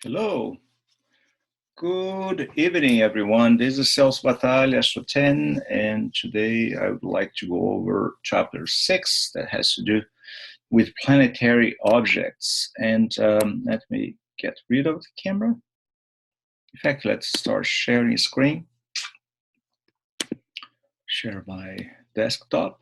Hello. Good evening, everyone. This is Celso Batalha, Astro 10, and today I would like to go over chapter 6 that has to do with planetary objects. And let me get rid of the camera. In fact, let's start sharing screen. Share my desktop.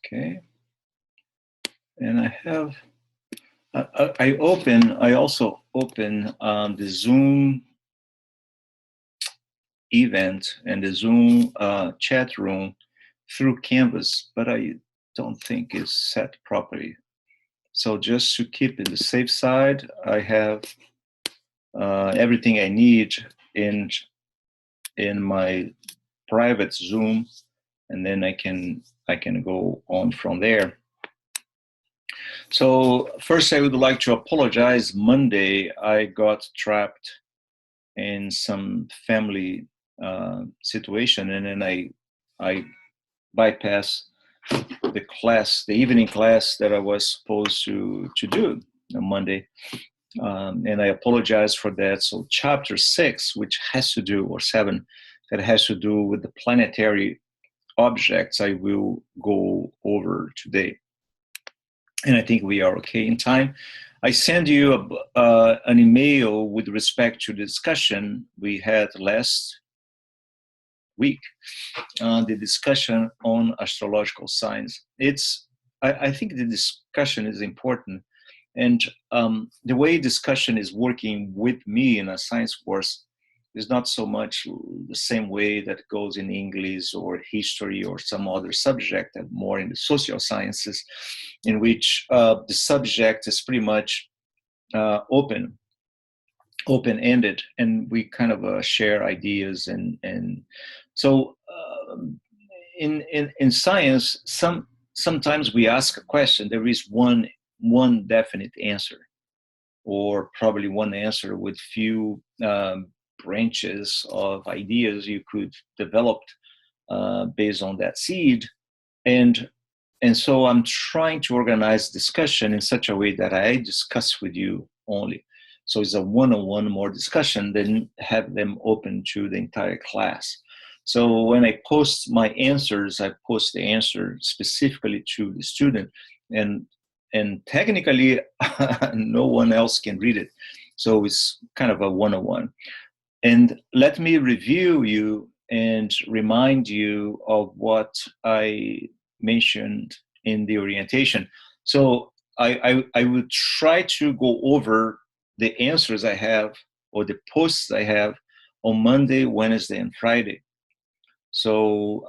Okay. And I also open the Zoom event and the Zoom chat room through Canvas, but I don't think it's set properly. So just to keep it the safe side, I have everything I need in my private Zoom, and then I can go on from there. So first, I would like to apologize. Monday, I got trapped in some family situation, and then I bypassed the evening class that I was supposed to do on Monday. And I apologize for that. So chapter 6, which has to do, or 7, that has to do with the planetary objects, I will go over today. And I think we are okay in time. I send you an email with respect to the discussion we had last week, the discussion on astrological signs. I think the discussion is important. And the way discussion is working with me in a science course is not so much the same way that goes in English or history or some other subject, and more in the social sciences, in which the subject is pretty much open-ended, and we kind of share ideas. And so in science, sometimes we ask a question, there is one definite answer, or probably one answer with few branches of ideas you could develop based on that seed. And so I'm trying to organize discussion in such a way that I discuss with you only. So it's a one-on-one more discussion than have them open to the entire class. So when I post my answers, I post the answer specifically to the student, and technically no one else can read it. So it's kind of a one-on-one. And let me review you and remind you of what I mentioned in the orientation. So I will try to go over the answers I have, or the posts I have, on Monday, Wednesday, and Friday. So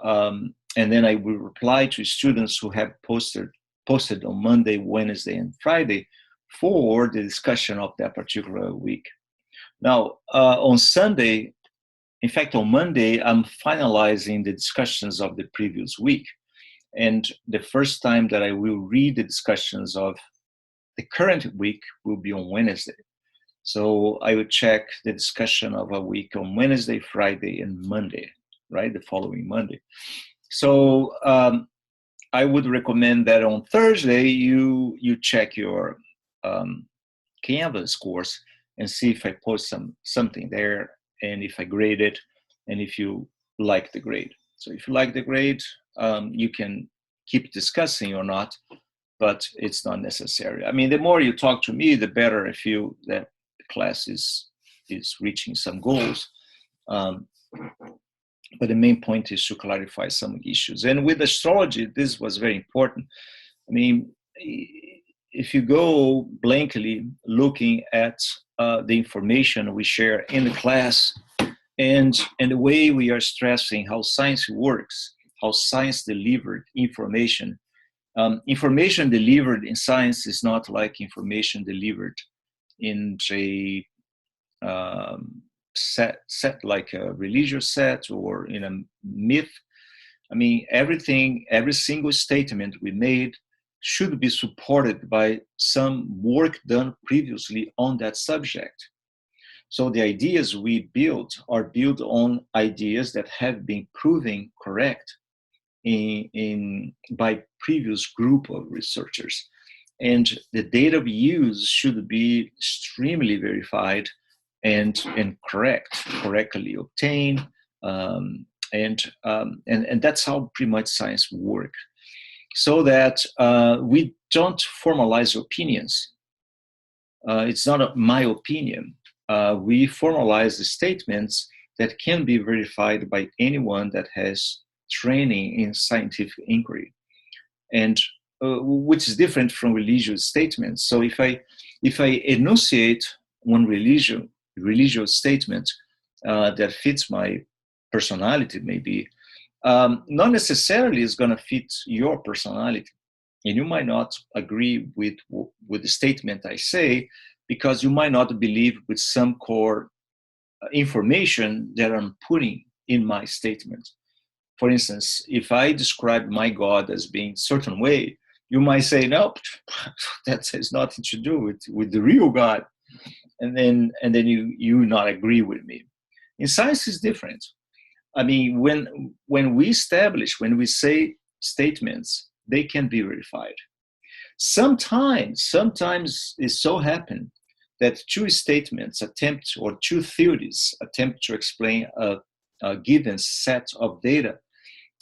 and then I will reply to students who have posted on Monday, Wednesday, and Friday for the discussion of that particular week. Now, on Sunday, in fact, on Monday, I'm finalizing the discussions of the previous week. And the first time that I will read the discussions of the current week will be on Wednesday. So I will check the discussion of a week on Wednesday, Friday, and Monday, right? The following Monday. So I would recommend that on Thursday, you check your Canvas course and see if I post something there, and if I grade it, and if you like the grade. So if you like the grade, you can keep discussing or not, but it's not necessary. I mean, the more you talk to me, the better I feel that the class is reaching some goals. But the main point is to clarify some issues. And with astrology, this was very important. I mean, if you go blankly looking at the information we share in the class, and the way we are stressing how science works, how science delivered information. Information delivered in science is not like information delivered in a set like a religious set or in a myth. I mean, every single statement we made should be supported by some work done previously on that subject. So the ideas we build are built on ideas that have been proven correct by previous group of researchers. And the data we use should be extremely verified and correctly obtained. And that's how pretty much science works. So that we don't formalize opinions. It's not my opinion. We formalize the statements that can be verified by anyone that has training in scientific inquiry, and which is different from religious statements. So if I enunciate one religious statement that fits my personality, maybe not necessarily is going to fit your personality, and you might not agree with the statement I say, because you might not believe with some core information that I'm putting in my statement. For instance, if I describe my God as being a certain way, you might say, no, that has nothing to do with the real God. And then you not agree with me. In science, it's different. I mean, when we say statements, they can be verified. Sometimes it so happens that two theories attempt to explain a given set of data,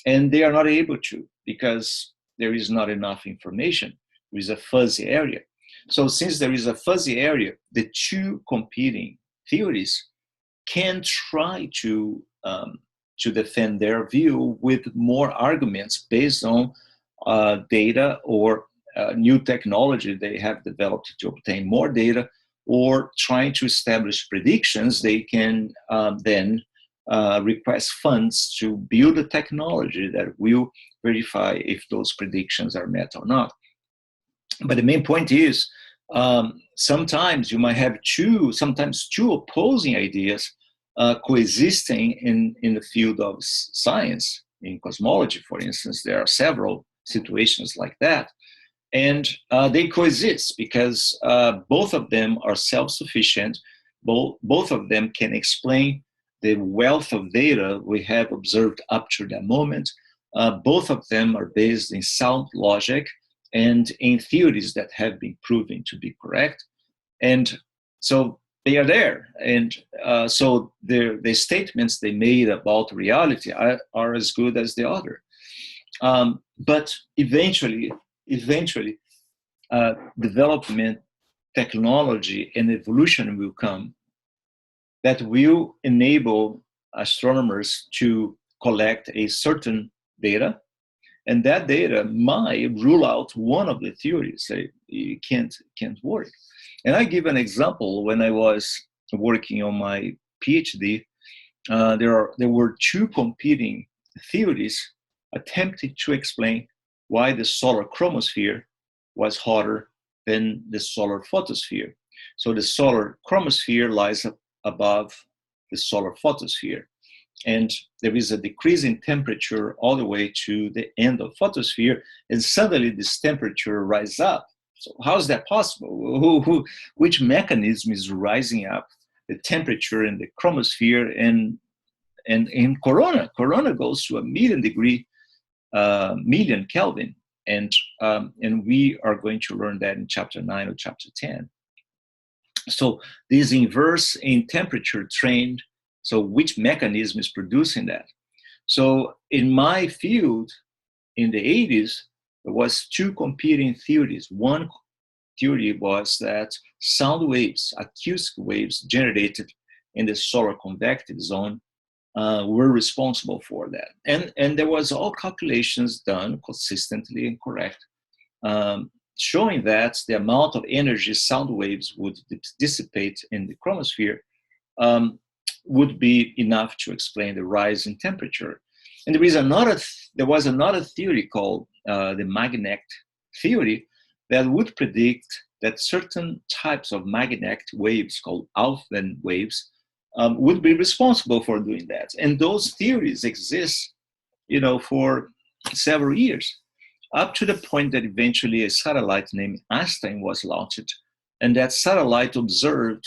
and they are not able to, because there is not enough information. There is a fuzzy area. So since there is a fuzzy area, the two competing theories can try to defend their view with more arguments based on data or new technology they have developed to obtain more data, or trying to establish predictions. They can then request funds to build a technology that will verify if those predictions are met or not. But the main point is, sometimes you might have two opposing ideas coexisting in the field of science. In cosmology, for instance, there are several situations like that. And they coexist because both of them are self-sufficient. Both of them can explain the wealth of data we have observed up to that moment. Both of them are based in sound logic and in theories that have been proven to be correct. And so they are there. And so the statements they made about reality are as good as the other. But eventually, development, technology, and evolution will come that will enable astronomers to collect a certain data, and that data might rule out one of the theories. It can't work. And I give an example. When I was working on my PhD, there were two competing theories attempting to explain why the solar chromosphere was hotter than the solar photosphere. So the solar chromosphere lies above the solar photosphere, and there is a decrease in temperature all the way to the end of photosphere, and suddenly this temperature rises up. So how is that possible? Which mechanism is rising up the temperature in the chromosphere? And in corona goes to a million Kelvin. And we are going to learn that in chapter 9 or chapter 10. So this inverse in temperature trend, so which mechanism is producing that? So in my field, in the 80s, there was two competing theories. One theory was that sound waves, acoustic waves generated in the solar convective zone were responsible for that. And there was all calculations done consistently and correct, showing that the amount of energy sound waves would dissipate in the chromosphere would be enough to explain the rise in temperature. And there was another theory called the magnetic theory that would predict that certain types of magnetic waves called alpha waves would be responsible for doing that. And those theories exist, for several years. up to the point that eventually a satellite named Einstein was launched, and that satellite observed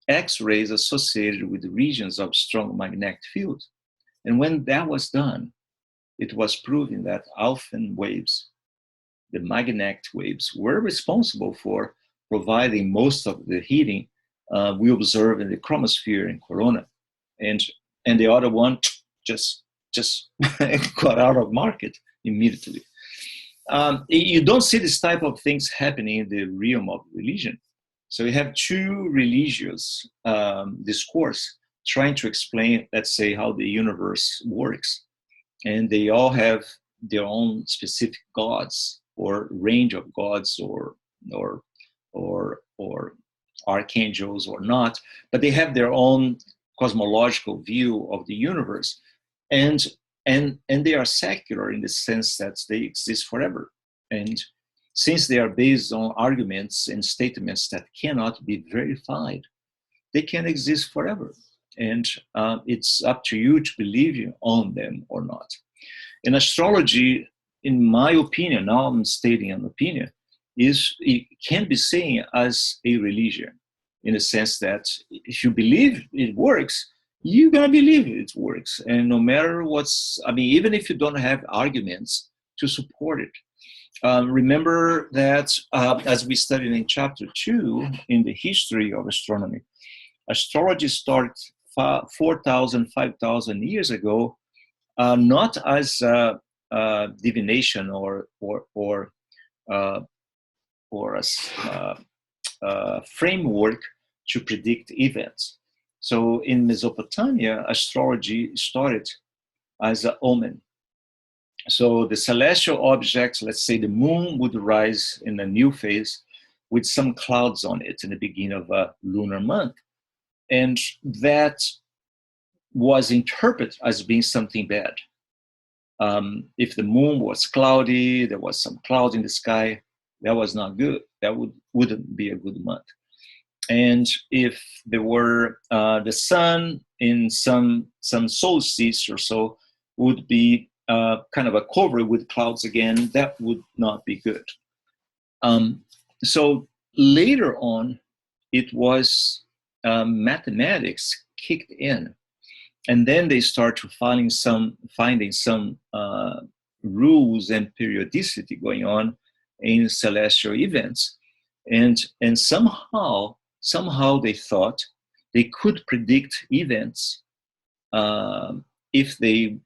X-rays associated with regions of strong magnetic field. And when that was done, it was proven that alpha waves, the magnetic waves, were responsible for providing most of the heating we observe in the chromosphere and corona, and the other one just got out of market immediately. You don't see this type of things happening in the realm of religion. So you have two religious discourse trying to explain, let's say, how the universe works, and they all have their own specific gods or range of gods or archangels or not, but they have their own cosmological view of the universe, and they are secular in the sense that they exist forever. And since they are based on arguments and statements that cannot be verified, they can exist forever. And it's up to you to believe on them or not. In astrology, in my opinion, now I'm stating an opinion, it can be seen as a religion, in the sense that if you believe it works, you're gonna believe it works, and no matter even if you don't have arguments to support it. Remember that as we studied in chapter 2 in the history of astronomy, astrology started 4,000, 5,000 years ago, not as divination or as framework to predict events. So in Mesopotamia, astrology started as an omen. So the celestial objects, let's say the moon, would rise in a new phase with some clouds on it in the beginning of a lunar month. And that was interpreted as being something bad. If the moon was cloudy, there was some cloud in the sky, that was not good. That wouldn't be a good month. And if there were the sun in some solstice or so, would be kind of a cover with clouds again, that would not be good. So later on, it was mathematics kicked in, and then they start to finding some rules and periodicity going on in celestial events, and somehow they thought they could predict events if they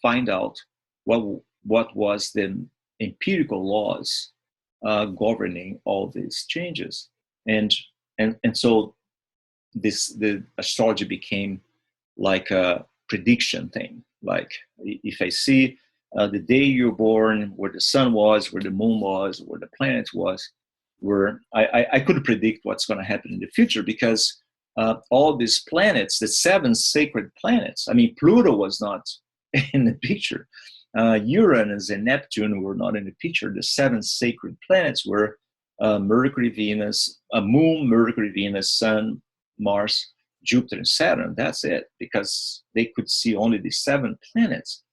find out what was the empirical laws governing all these changes, and so the astrology became like a prediction thing. Like if I see the day you're born, where the sun was, where the moon was, where the planet was, where I could predict what's going to happen in the future, because all these planets, the 7 sacred planets, I mean, Pluto was not in the picture. Uranus and Neptune were not in the picture. The 7 sacred planets were Mercury, Venus, Moon, Mercury, Venus, Sun, Mars, Jupiter, and Saturn. That's it, because they could see only the 7 planets.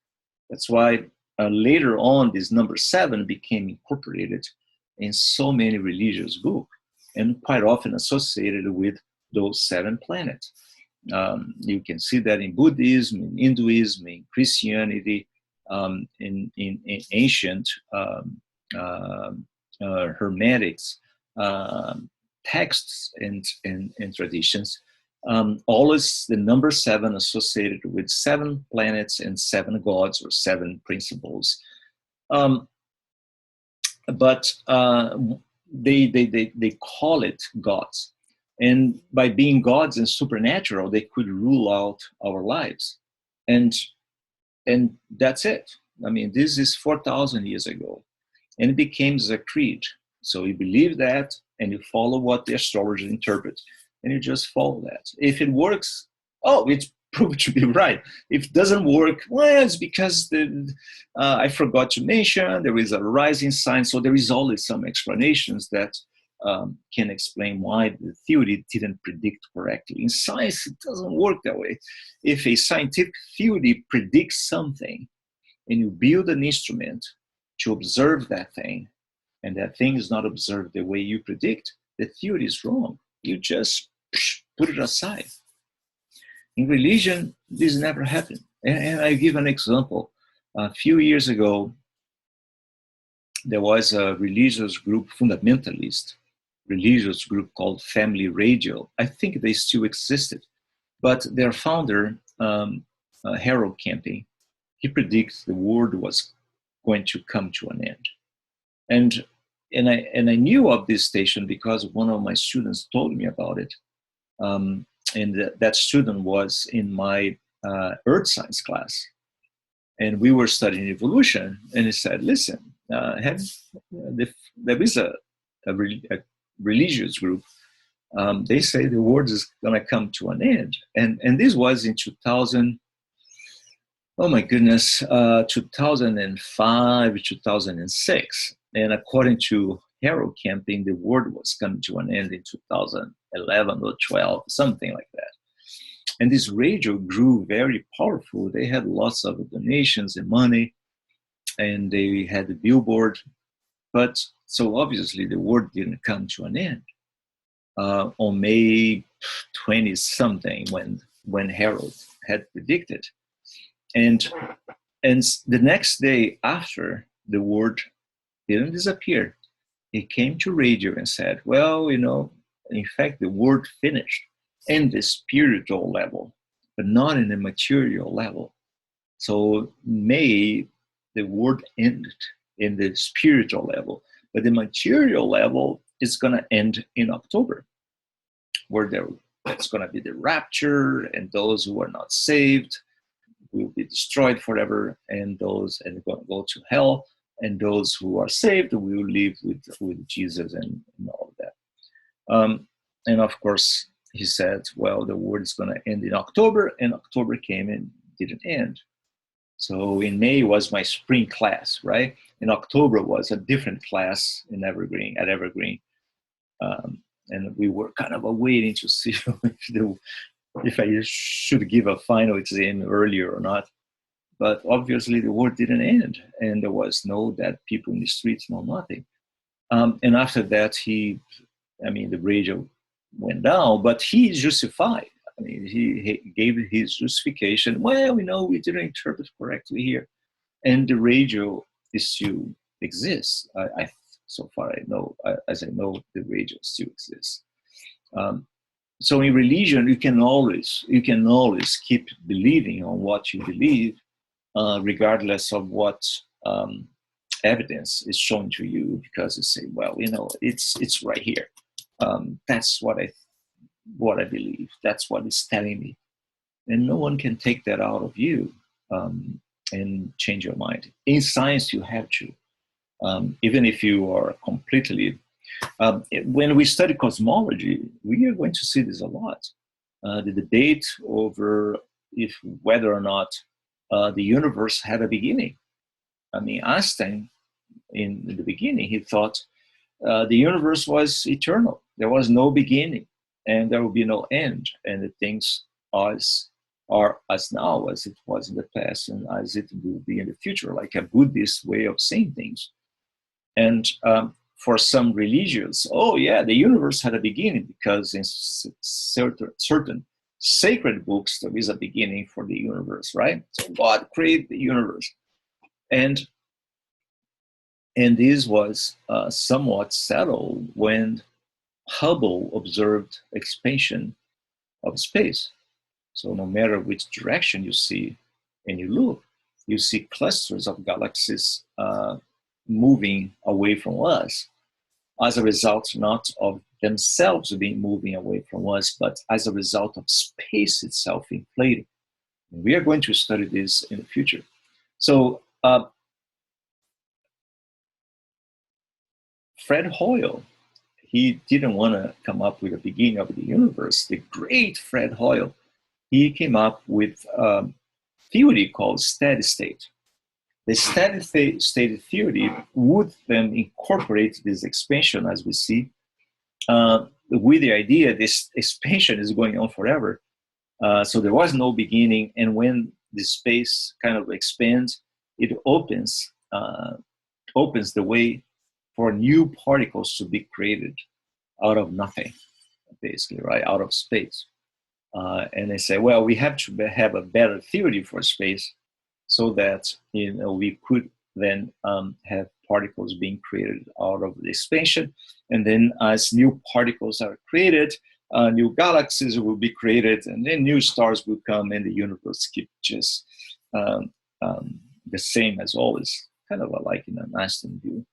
That's why later on, this number 7 became incorporated in so many religious books, and quite often associated with those 7 planets. You can see that in Buddhism, in Hinduism, in Christianity, in ancient Hermetics texts and traditions. Always the number 7 associated with 7 planets and 7 gods or 7 principles. But they call it gods. And by being gods and supernatural, they could rule out our lives. And that's it. I mean, this is 4,000 years ago. And it became a creed. So you believe that, and you follow what the astrologers interpret, and you just follow that. If it works, it's proved to be right. If it doesn't work, well, it's because I forgot to mention there is a rising sign. So there is always some explanations that can explain why the theory didn't predict correctly. In science, it doesn't work that way. If a scientific theory predicts something, and you build an instrument to observe that thing, and that thing is not observed the way you predict, the theory is wrong. You just put it aside. In religion, this never happened. And I give an example. A few years ago, there was a religious group, fundamentalist religious group called Family Radio. I think they still existed. But their founder, Harold Camping, he predicts the world was going to come to an end. And I knew of this station because one of my students told me about it. And that student was in my earth science class. And we were studying evolution, and he said, listen, there is a religious group. They say the world is going to come to an end. And this was in 2000, oh my goodness, 2005, 2006. And according to Harold Camping, the world was coming to an end in 2011 or 12, something like that. And this radio grew very powerful. They had lots of donations and money, and they had a billboard. But so obviously the world didn't come to an end on May 20 something when Harold had predicted. And the next day after, the word didn't disappear. He came to radio and said, well, in fact, the word finished in the spiritual level, but not in the material level. So May, the word ended in the spiritual level, but the material level is going to end in October, where it's going to be the rapture, and those who are not saved will be destroyed forever, and going to go to hell, and those who are saved will live with Jesus and all of that. And of course, he said, well, the world is going to end in October, and October came and didn't end. So in May was my spring class, right? In October was a different class at Evergreen. And we were kind of waiting to see if I should give a final exam earlier or not. But obviously the war didn't end, and there was no dead people in the streets, no nothing. And after that, the radio went down, but he justified. I mean, he gave his justification. Well, we didn't interpret correctly here, and the radio still exists. So far I know, as I know, the radio still exists. So in religion, you can always keep believing on what you believe, regardless of what evidence is shown to you, because you say, well, it's right here. That's what I believe. That's what it's telling me, and no one can take that out of you and change your mind. In science, you have to, even if you are completely. When we study cosmology, we are going to see this a lot. The debate over whether or not the universe had a beginning. I mean, Einstein, in the beginning, he thought the universe was eternal. There was no beginning, and there will be no end. And the things are as now as it was in the past, and as it will be in the future, like a Buddhist way of saying things. And for some religions, oh yeah, the universe had a beginning, because in certain sacred books there is a beginning for the universe, right? So God created the universe, and this was somewhat settled when Hubble observed expansion of space. So no matter which direction you see and you look, you see clusters of galaxies moving away from us, as a result not of themselves being moving away from us, but as a result of space itself inflating. And we are going to study this in the future. So Fred Hoyle, he didn't want to come up with a beginning of the universe. The great Fred Hoyle, he came up with a theory called steady state. The steady state theory would then incorporate this expansion, as we see, with the idea this expansion is going on forever. So there was no beginning, and when the space kind of expands, it opens opens the way for new particles to be created out of nothing, basically, right? Out of space. And they say, well, we have to have a better theory for space so that we could then have particles being created out of the expansion. And then as new particles are created, new galaxies will be created, and then new stars will come, and the universe keeps just the same as always, kind of like in an Einstein view.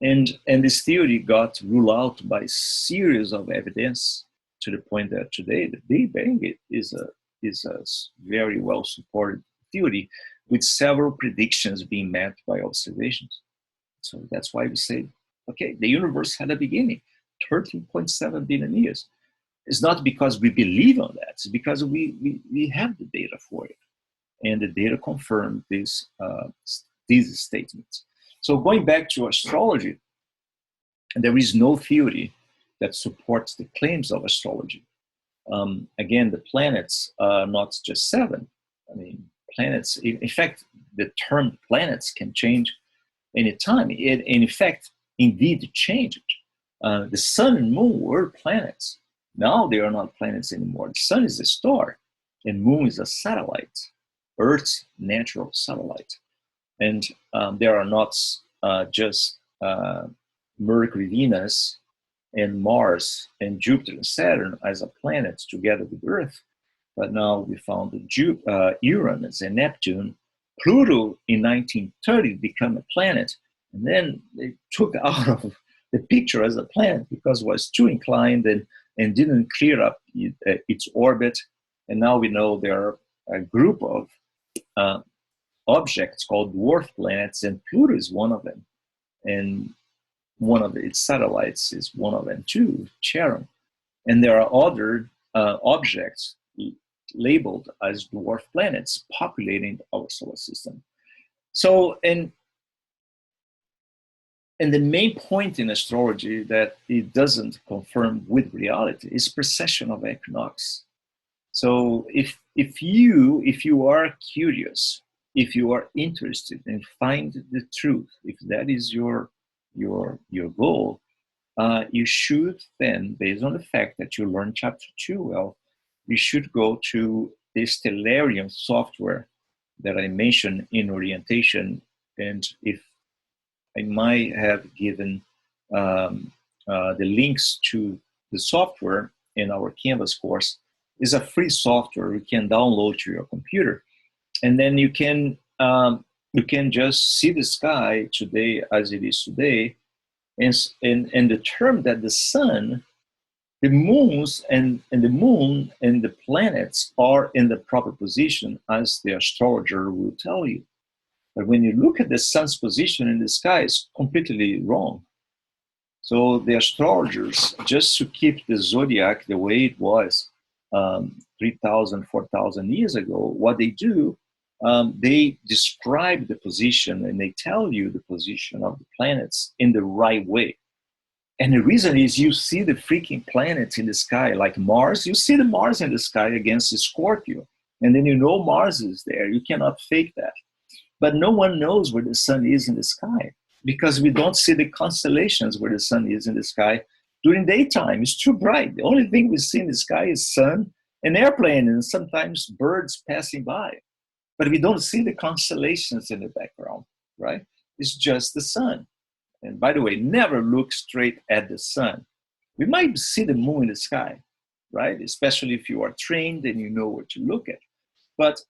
And this theory got ruled out by a series of evidence to the point that today the Big Bang is a very well supported theory with several predictions being met by observations. So that's why we say, okay, the universe had a beginning, 13.7 billion years. It's not because we believe on that, it's because we have the data for it. And the data confirm these statements. So going back to astrology, there is no theory that supports the claims of astrology. Again, the planets are not just 7. I mean, planets, in fact, the term planets can change anytime. It, in fact, indeed changed. The sun and moon were planets. Now they are not planets anymore. The sun is a star, and moon is a satellite, Earth's natural satellite. And there are not just Mercury, Venus, and Mars, and Jupiter and Saturn as a planet together with Earth. But now we found that Uranus and Neptune, Pluto in 1930 became a planet. And then they took out of the picture as a planet because it was too inclined and didn't clear up its orbit. And now we know there are a group of objects called dwarf planets, and Pluto is one of them. And one of its satellites is one of them too, Charon. And there are other objects labeled as dwarf planets populating our solar system. So, and the main point in astrology that it doesn't confirm with reality is precession of equinox. So if you are curious, if you are interested and find the truth, if that is your goal, you should then, based on the fact that you learned chapter 2 well, you should go to the Stellarium software that I mentioned in orientation. And if I might have given the links to the software in our Canvas course, is a free software you can download to your computer. And then you can just see the sky today as it is today, and determine that the sun, the moons, and the moon and the planets are in the proper position as the astrologer will tell you. But when you look at the sun's position in the sky, it's completely wrong. So the astrologers, just to keep the zodiac the way it was 3,000, 4,000 years ago, what they do, they describe the position and they tell you the position of the planets in the right way. And the reason is you see the freaking planets in the sky, like Mars, you see the Mars in the sky against the Scorpio. And then you know Mars is there. You cannot fake that. But no one knows where the sun is in the sky because we don't see the constellations where the sun is in the sky during daytime. It's too bright. The only thing we see in the sky is sun, an airplane, and sometimes birds passing by. But we don't see the constellations in the background, right? It's just the sun. And by the way, never look straight at the sun. We might see the moon in the sky, right? Especially if you are trained and you know where to look at. But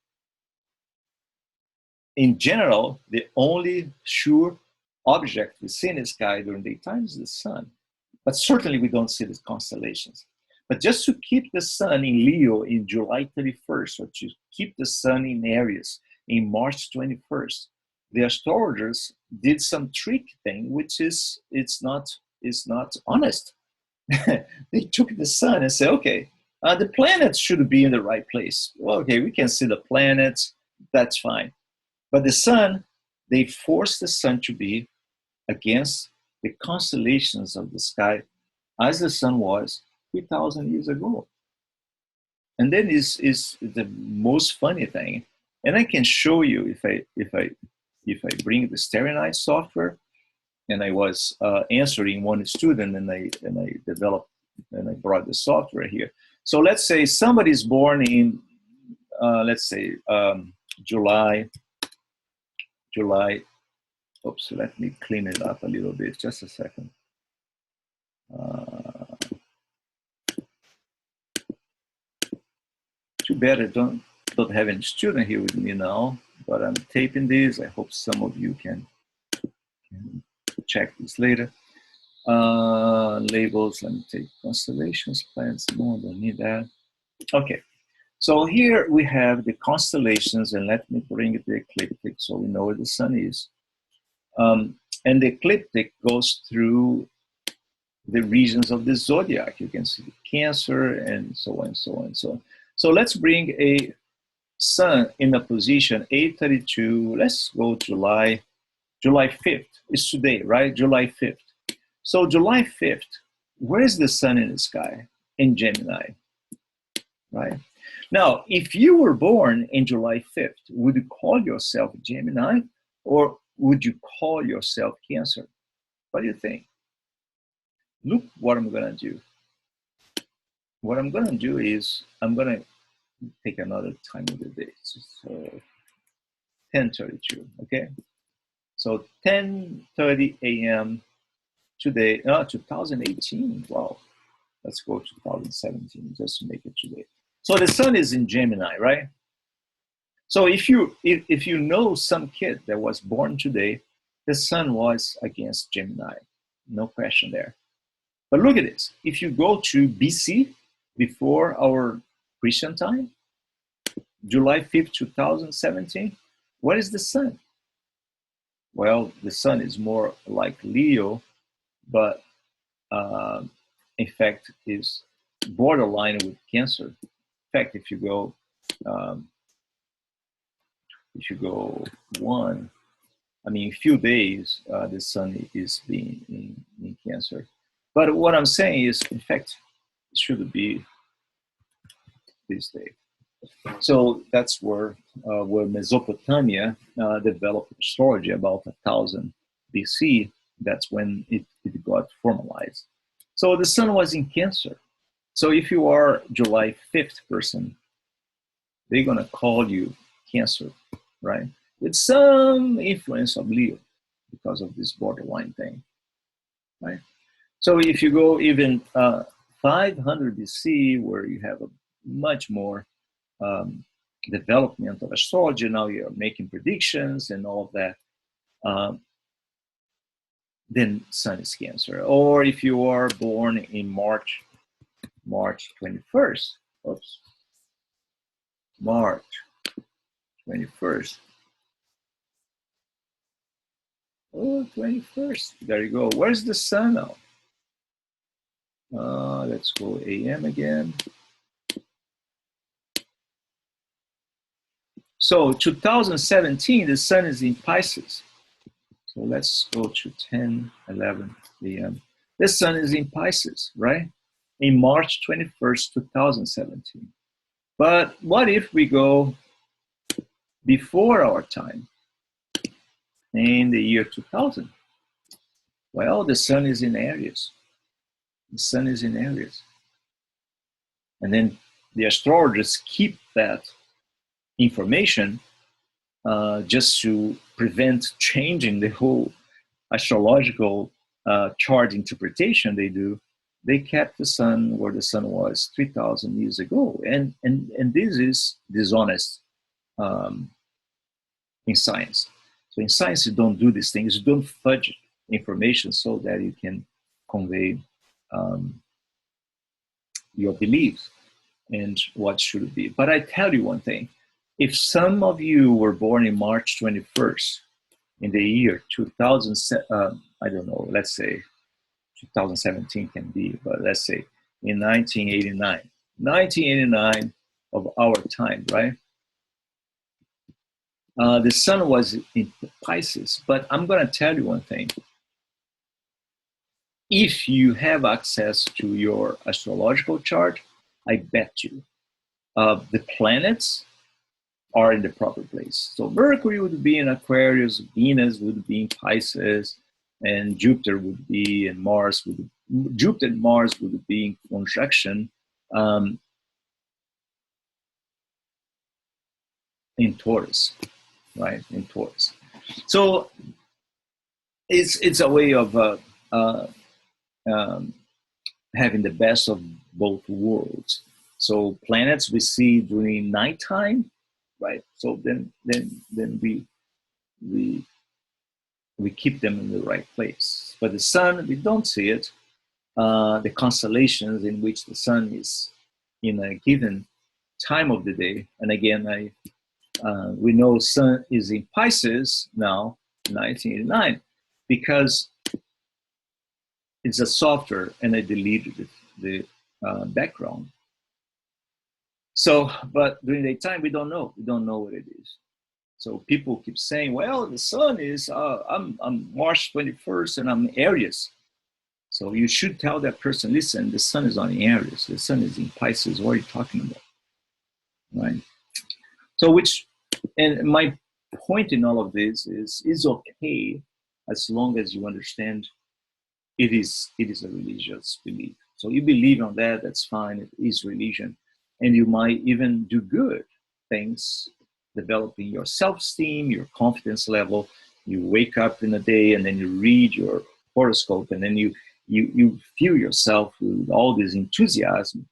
in general, the only sure object we see in the sky during daytime is the sun. But certainly we don't see the constellations. But just to keep the sun in Leo in July 31st, or to keep the sun in Aries in March 21st, the astrologers did some trick thing, which is it's not honest. They took the sun and said, okay, the planets should be in the right place. Well, okay, we can see the planets, that's fine. But the sun, they forced the sun to be against the constellations of the sky as the sun was 3,000 years ago. And then is the most funny thing, and I can show you if I bring the Starry Night software, and I was answering one student, and I developed and I brought the software here. So let's say somebody is born in let's say July. Oops, let me clean it up a little bit. Just a second. Too bad I don't have any student here with me now, but I'm taping this. I hope some of you can check this later. Labels, let me take constellations, planets. No, I don't need that. Okay, so here we have the constellations, and let me bring the ecliptic so we know where the sun is. And the ecliptic goes through the regions of the zodiac. You can see Cancer and so on and so on and so on. So let's bring a sun in a position 832. Let's go July 5th. It's today, right? July 5th. So July 5th, where is the sun in the sky? In Gemini, right? Now, if you were born in July 5th, would you call yourself Gemini or would you call yourself Cancer? What do you think? Look what I'm gonna do. What I'm gonna do is I'm gonna take another time of the day. So 10:32, okay? So 10:30 a.m. today, 2018, wow. Let's go 2017, just to make it today. So the sun is in Gemini, right? So if you know some kid that was born today, the sun was against Gemini, no question there. But look at this. If you go to BC, before our Christian time, July 5th, 2017, what is the sun? Well, the sun is more like Leo, but in fact is borderline with Cancer. In fact, if you go a few days, the sun is being in Cancer. But what I'm saying is, in fact, it should be this day. So that's where Mesopotamia developed astrology about 1000 BC. That's when it got formalized. So the sun was in Cancer. So if you are July 5th person, they're gonna call you Cancer, right? With some influence of Leo because of this borderline thing, right? So if you go even 500 BC, where you have a much more development of astrology, now you're making predictions and all of that, then sun is Cancer. Or if you are born in March 21st, March 21st. Oh, 21st, there you go. Where's the sun now? Let's go AM again. So 2017, the sun is in Pisces. So let's go to 10:11 a.m. The sun is in Pisces, right? In March 21st, 2017. But what if we go before our time, in the year 2000? Well, the sun is in Aries. The sun is in Aries. And then the astrologers keep that information just to prevent changing the whole astrological chart interpretation they do. They kept the sun where the sun was 3,000 years ago. And this is dishonest in science. So in science, you don't do these things. You don't fudge information so that you can convey your beliefs and what should it be. But I tell you one thing. If some of you were born in March 21st in the year 2000, I don't know, let's say 2017 can be, but let's say in 1989 of our time, right? The sun was in Pisces, but I'm going to tell you one thing. If you have access to your astrological chart, I bet you the planets are in the proper place. So Mercury would be in Aquarius, Venus would be in Pisces, and Jupiter would be, and Mars would, Jupiter and Mars would be in conjunction in Taurus, right? In Taurus. So it's a way of having the best of both worlds. So planets we see during nighttime, right? So then we keep them in the right place. But the sun, we don't see it. The constellations in which the sun is in a given time of the day, and again, we know sun is in Pisces now, 1989, because it's a software and I deleted the background. So, but during daytime, we don't know. We don't know what it is. So people keep saying, well, the sun is, I'm March 21st and I'm Aries. So you should tell that person, listen, the sun is on Aries. The sun is in Pisces. What are you talking about? Right? So and my point in all of this is okay as long as you understand it is a religious belief. So you believe on that, that's fine, it is religion. And you might even do good things, developing your self-esteem, your confidence level. You wake up in a day and then you read your horoscope and then you feel yourself with all this enthusiasm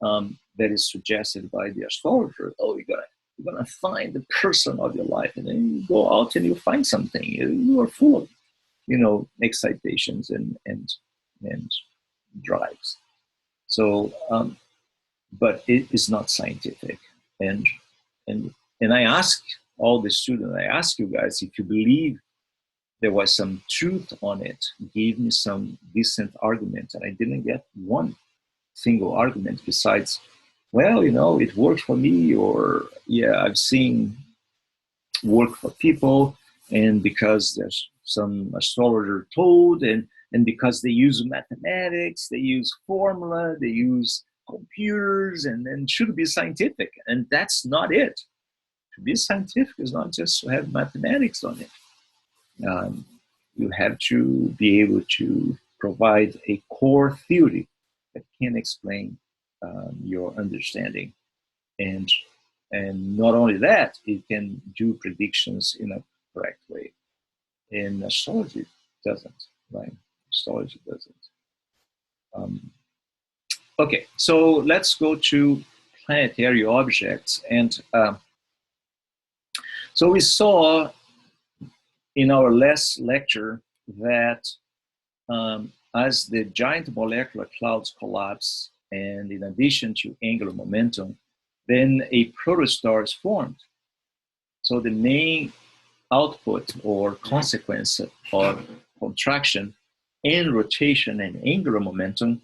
that is suggested by the astrologer. Oh, you're gonna find the person of your life, and then you go out and you find something. You are full of, excitations and drives. So, but it is not scientific. And I ask all the students, I ask you guys, if you believe there was some truth on it, give me some decent argument. And I didn't get one single argument besides, well, it worked for me, or yeah, I've seen work for people, and because there's some astrologer told, and because they use mathematics, they use formula, they use computers, and then should be scientific. And that's not it. To be scientific is not just to have mathematics on it. You have to be able to provide a core theory that can explain your understanding. And not only that, it can do predictions in a correct way. And astrology doesn't, right? Astrology doesn't. Okay, so let's go to planetary objects. And so we saw in our last lecture that as the giant molecular clouds collapse, and in addition to angular momentum, then a protostar is formed. So the main output or consequence of contraction and rotation and angular momentum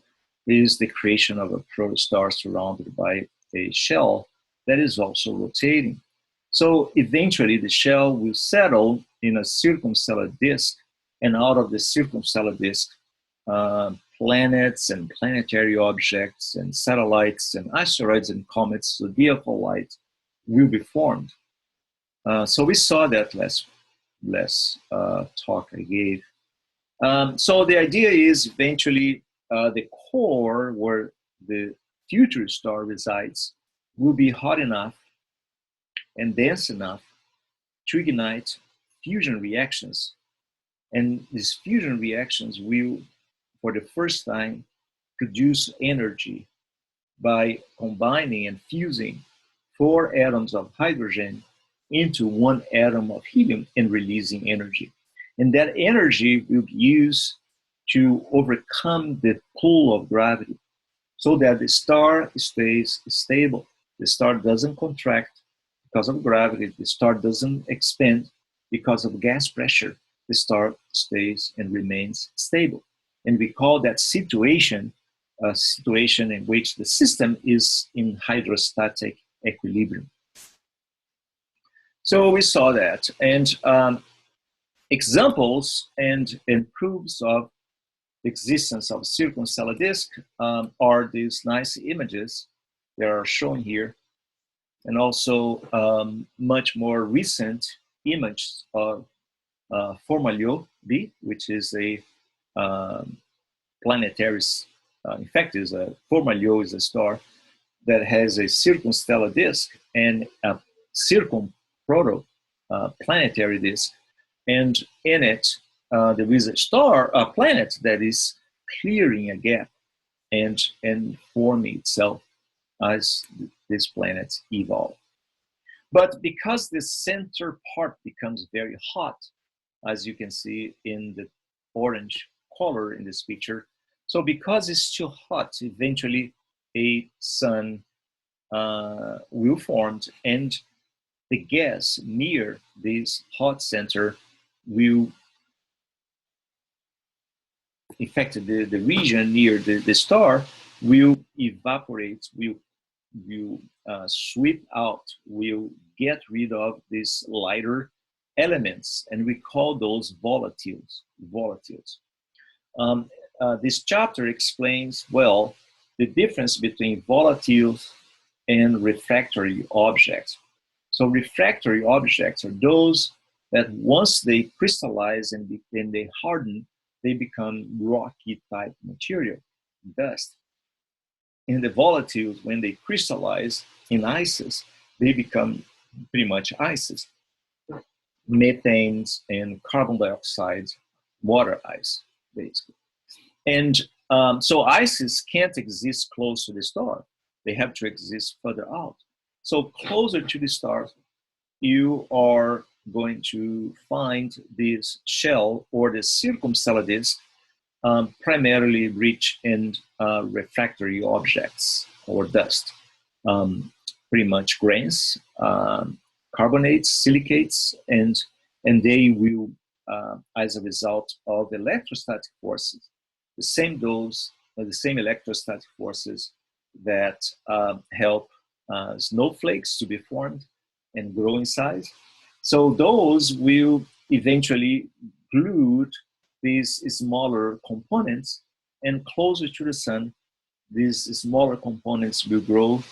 is the creation of a protostar surrounded by a shell that is also rotating. So eventually the shell will settle in a circumstellar disk, and out of the circumstellar disk, planets and planetary objects and satellites and asteroids and comets, zodiacal light, will be formed. So we saw that last talk I gave. So the idea is eventually the core where the future star resides will be hot enough and dense enough to ignite fusion reactions. And these fusion reactions will, for the first time, produce energy by combining and fusing 4 atoms of hydrogen into 1 atom of helium and releasing energy. And that energy will be used to overcome the pull of gravity so that the star stays stable. The star doesn't contract because of gravity. The star doesn't expand because of gas pressure. The star stays and remains stable. And we call that situation a situation in which the system is in hydrostatic equilibrium. So we saw that. And examples and proofs of the existence of circumstellar disk are these nice images that are shown here, and also much more recent images of Fomalhaut b, which is a planetary, in fact, Fomalhaut is a star that has a circumstellar disk and a circumplanetary disk. And in it, there is a planet that is clearing a gap and forming itself as these planets evolve. But because the center part becomes very hot, as you can see in the orange color in this picture, so because it's too hot, eventually a sun will form, and the gas near this hot center will, in fact, the region near the star will evaporate, will sweep out, will get rid of these lighter elements, and we call those volatiles. This chapter explains, well, the difference between volatiles and refractory objects. So refractory objects are those that once they crystallize and they harden, they become rocky type material, dust. And the volatiles, when they crystallize in ices, they become pretty much ices, methanes and carbon dioxide, water ice, basically. And so ices can't exist close to the star. They have to exist further out. So closer to the stars, you are going to find this shell or the circumstellar disk primarily rich in refractory objects or dust, pretty much grains, carbonates, silicates, and they will, as a result of electrostatic forces, the same electrostatic forces that help snowflakes to be formed and grow in size. So those will eventually glue these smaller components, and closer to the sun, these smaller components will grow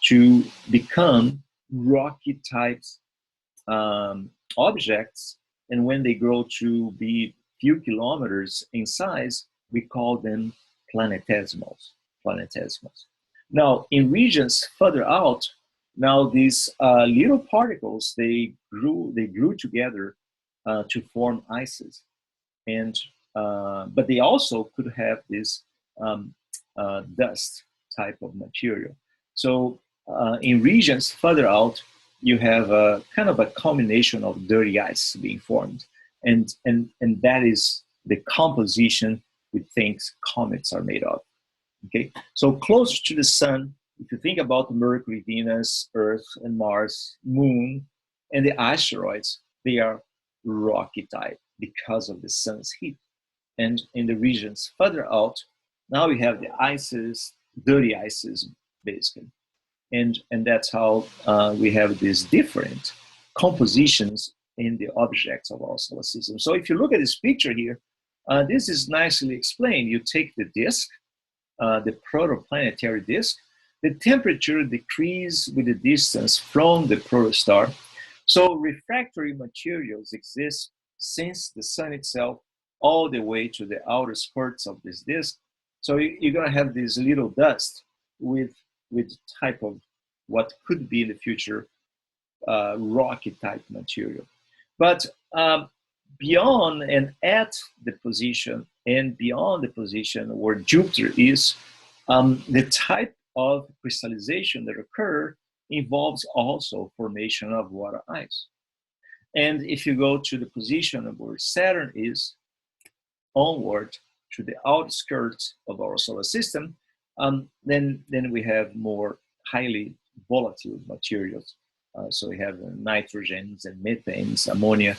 to become rocky types objects. And when they grow to be few kilometers in size, we call them planetesimals. Now, in regions further out, now these little particles, they grew together to form ices, and but they also could have this dust type of material. So in regions further out, you have a kind of a combination of dirty ice being formed, and that is the composition we think comets are made of. Okay, so close to the sun, if you think about Mercury, Venus, Earth, and Mars, Moon, and the asteroids, they are rocky type because of the sun's heat. And in the regions further out, now we have the ices, dirty ices, basically. And that's how we have these different compositions in the objects of our solar system. So if you look at this picture here, this is nicely explained. You take the disk, the protoplanetary disk, the temperature decreases with the distance from the protostar. So refractory materials exist since the sun itself all the way to the outer skirts of this disk. So you're going to have this little dust with type of what could be in the future rocky type material. But beyond and at the position and beyond the position where Jupiter is, the type of crystallization that occur involves also formation of water ice. And if you go to the position of where Saturn is, onward to the outskirts of our solar system, then we have more highly volatile materials. So we have nitrogens and methanes, ammonia,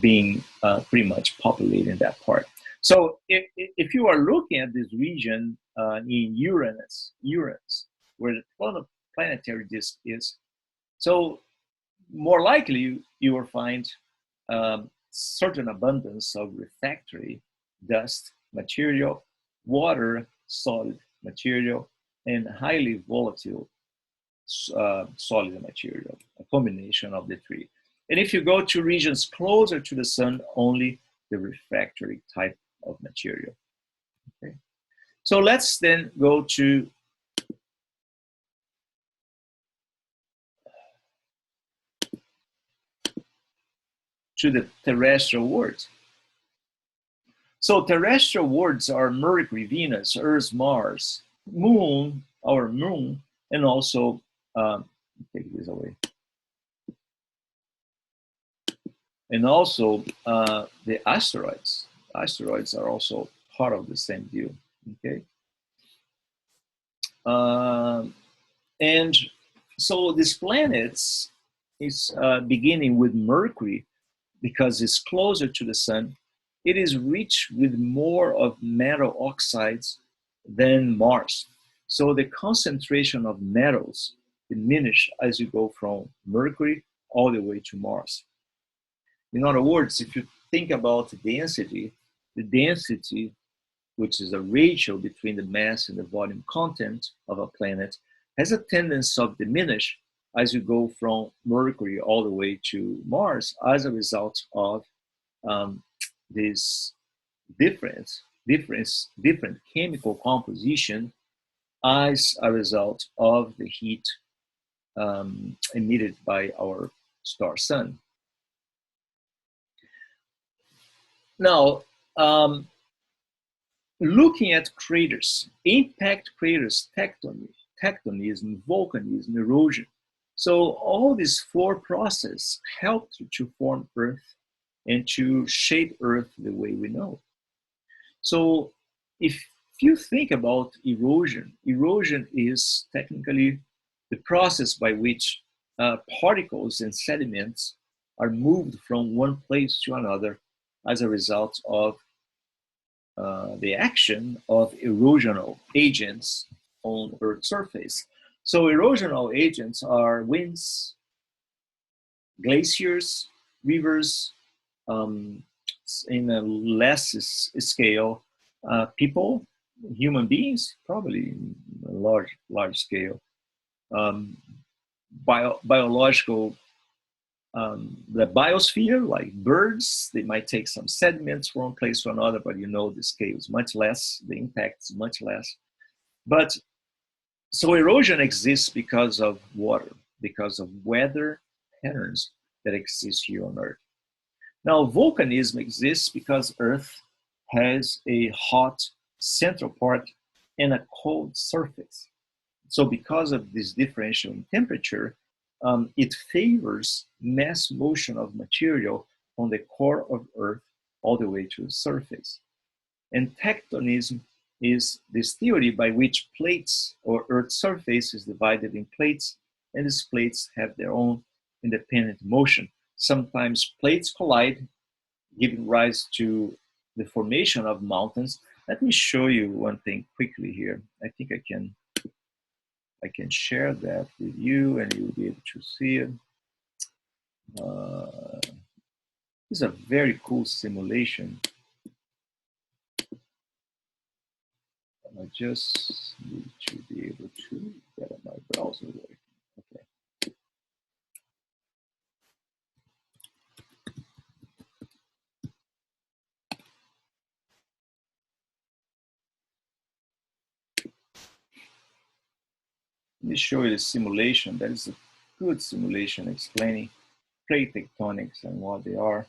being pretty much populating that part. So if you are looking at this region in Uranus, where the planetary disk is, so more likely you will find certain abundance of refractory dust material, water solid material, and highly volatile solid material, a combination of the three. And if you go to regions closer to the sun, only the refractory type of material. Okay. So let's then go to the terrestrial worlds. So terrestrial worlds are Mercury, Venus, Earth, Mars, Moon, our Moon, and also, take this away, and also the asteroids. Asteroids are also part of the same deal. Okay, and so these planets is beginning with Mercury because it's closer to the sun. It is rich with more of metal oxides than Mars. So the concentration of metals diminish as you go from Mercury all the way to Mars. In other words, if you think about the density, which is a ratio between the mass and the volume content of a planet, has a tendency of diminish as you go from Mercury all the way to Mars as a result of this different chemical composition as a result of the heat emitted by our star sun. Now, looking at craters, impact craters, tectonism, volcanism, erosion. So all these four processes helped to form Earth and to shape Earth the way we know. So if you think about erosion, erosion is technically the process by which particles and sediments are moved from one place to another as a result of the action of erosional agents on Earth's surface. So erosional agents are winds, glaciers, rivers, in a less scale, people, human beings, probably in a large scale, biological, the biosphere, like birds, they might take some sediments from one place to another, but you know the scale is much less, the impact is much less. But so erosion exists because of water, because of weather patterns that exist here on Earth. Now, volcanism exists because Earth has a hot central part and a cold surface. So because of this differential in temperature, it favors mass motion of material on the core of Earth all the way to the surface. And tectonism is this theory by which plates or Earth's surface is divided in plates, and these plates have their own independent motion. Sometimes plates collide, giving rise to the formation of mountains. Let me show you one thing quickly here. I think I can share that with you and you'll be able to see it. This is a very cool simulation. I just need to be able to get my browser working. Okay. Let me show you the simulation. That is a good simulation explaining plate tectonics and what they are.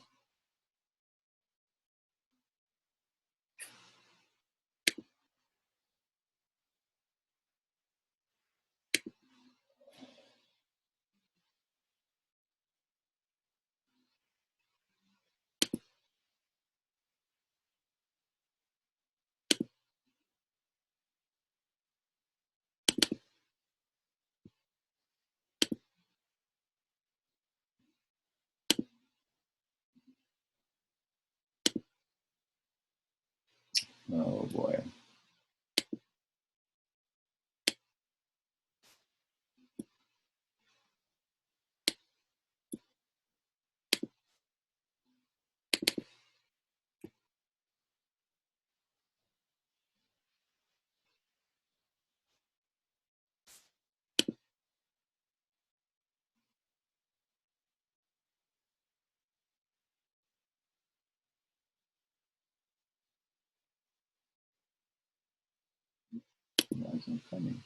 Oh boy. it's not coming.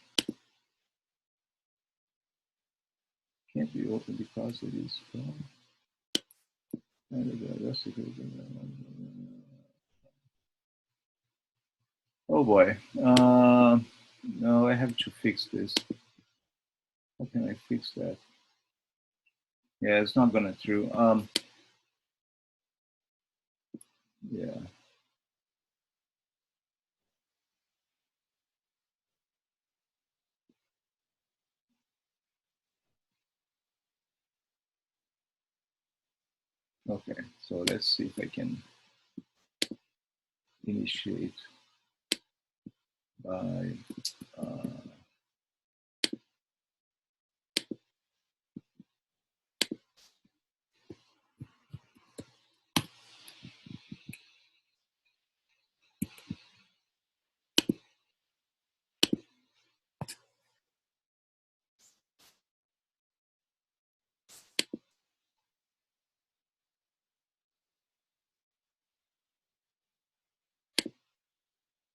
Can't be open because it is gone. Oh boy. No, I have to fix this. How can I fix that? Yeah, it's not gonna through. Yeah. Okay, so let's see if I can initiate by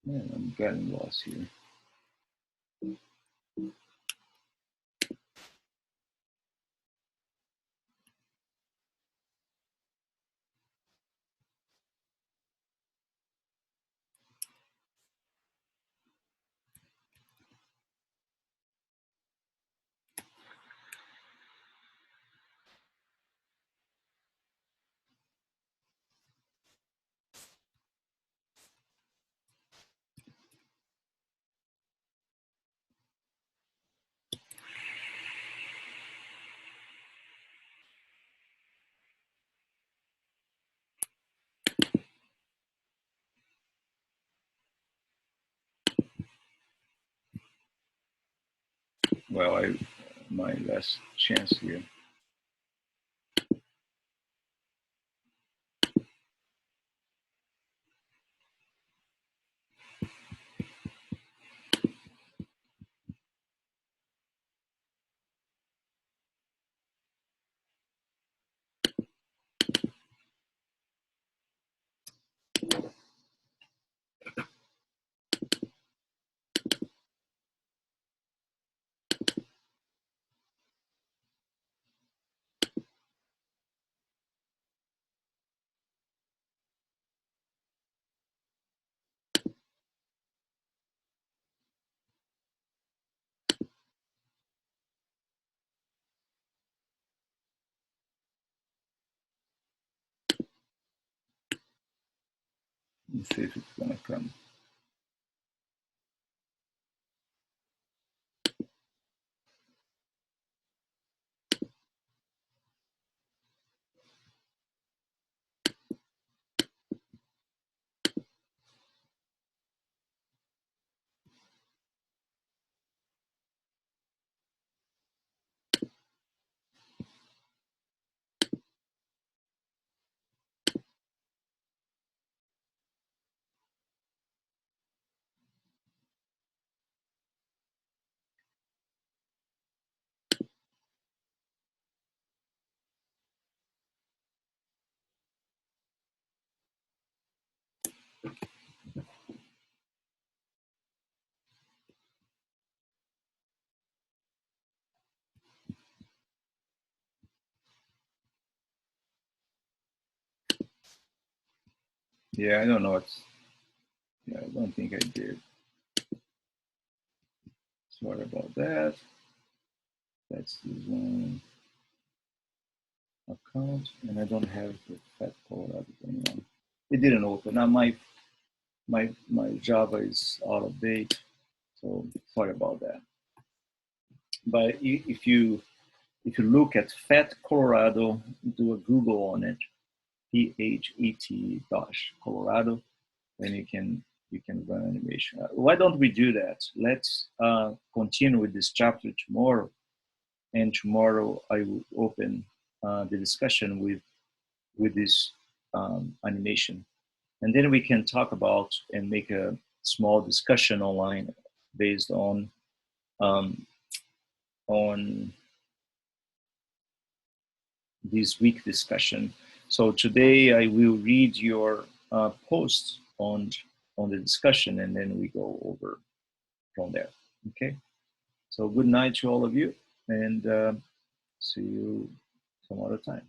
man, I'm getting lost here. Well, my last chance here. Let's see if it's gonna come. Yeah, I don't know what's. Yeah, I don't think I did. Sorry about that. That's the one account, and I don't have the Fat Colorado going on. It didn't open. Now my Java is out of date, so sorry about that. But if you look at Fat Colorado, do a Google on it, PHET dash Colorado, then you can run animation. Why don't we do that? Let's continue with this chapter tomorrow, and tomorrow I will open the discussion with this animation, and then we can talk about and make a small discussion online based um, on this week discussion. So today I will read your post on the discussion, and then we go over from there. Okay. So good night to all of you, and see you some other time.